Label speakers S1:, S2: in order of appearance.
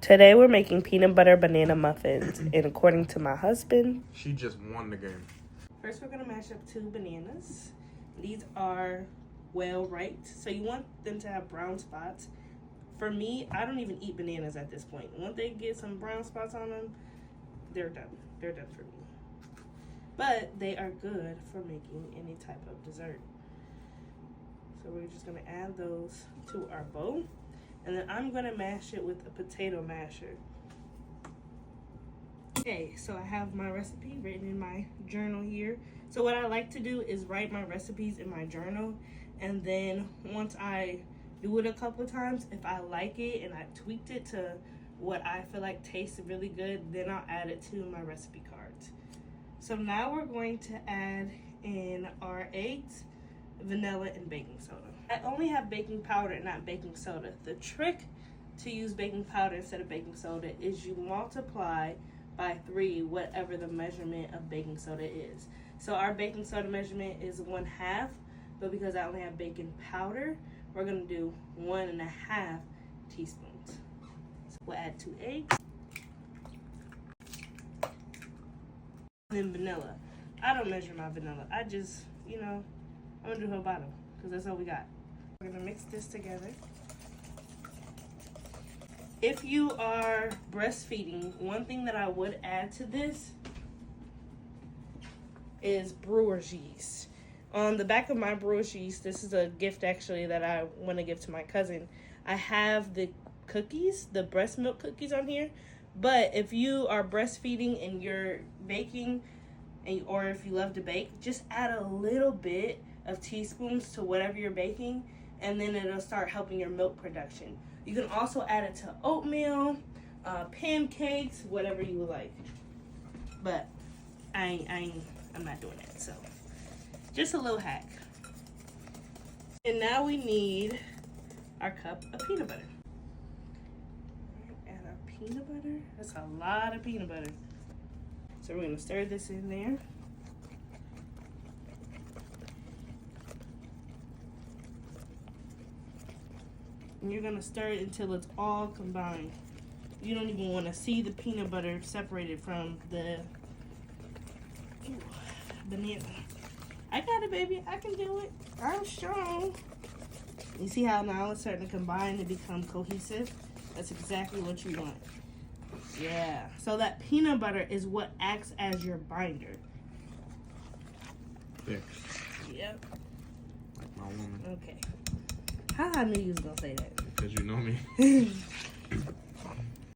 S1: Today we're making peanut butter banana muffins, and according to my husband,
S2: she just won the game.
S1: First we're gonna mash up 2 bananas. These are well ripe, so you want them to have brown spots. For me, I don't even eat bananas at this point. Once they get some brown spots on them, they're done. They're done for me. But they are good for making any type of dessert. So we're just gonna add those to our bowl. And then I'm gonna mash it with a potato masher. Okay, so I have my recipe written in my journal here. So what I like to do is write my recipes in my journal. And then once I do it a couple of times, if I like it and I tweaked it to what I feel like tastes really good, then I'll add it to my recipe cards. So now we're going to add in our eggs, vanilla, and baking soda. I only have baking powder, not baking soda. The trick to use baking powder instead of baking soda is you multiply by 3 whatever the measurement of baking soda is. So our baking soda measurement is 1/2, but because I only have baking powder, we're gonna do 1.5 teaspoons. So we'll add 2 eggs. And then vanilla. I don't measure my vanilla. I just, I'm gonna do her bottom because that's all we got. We're gonna mix this together. If you are breastfeeding, one thing that I would add to this is brewer's yeast. On the back of my brewer's yeast, this is a gift actually that I want to give to my cousin. I have the cookies, the breast milk cookies on here. But if you are breastfeeding and you're baking, or if you love to bake, just add a little bit of teaspoons to whatever you're baking, and then it'll start helping your milk production. You can also add it to oatmeal, pancakes, whatever you would like. But I'm not doing that, so just a little hack. And now we need our cup of peanut butter. Add our peanut butter. That's a lot of peanut butter. So we're gonna stir this in there. And you're gonna stir it until it's all combined. You don't even wanna see the peanut butter separated from the banana. I got it, baby. I can do it. I'm strong. You see how now it's starting to combine and become cohesive? That's exactly what you want. Yeah. So that peanut butter is what acts as your binder.
S2: Yeah.
S1: Yep.
S2: Like my woman.
S1: Okay. How I knew you was gonna say that.
S2: Because you know me.